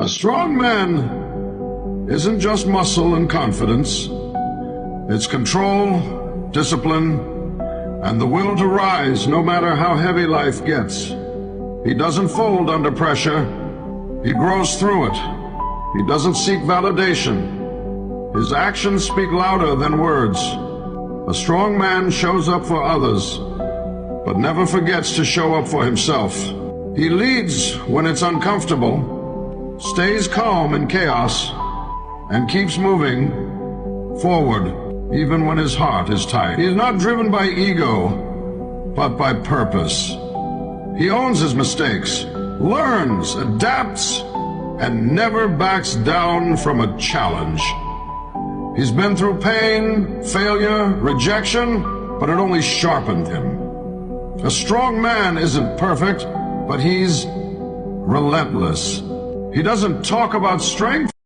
A strong man isn't just muscle and confidence. It's control, discipline, and the will to rise no matter how heavy life gets. He doesn't fold under pressure. He grows through it. He doesn't seek validation. His actions speak louder than words. A strong man shows up for others, but never forgets to show up for himself. He leads when it's uncomfortable, stays calm in chaos, and keeps moving forward even when his heart is tight. He is not driven by ego, but by purpose. He owns his mistakes, learns, adapts, and never backs down from a challenge. He's been through pain, failure, rejection, but it only sharpened him. A strong man isn't perfect, but he's relentless. He doesn't talk about strength.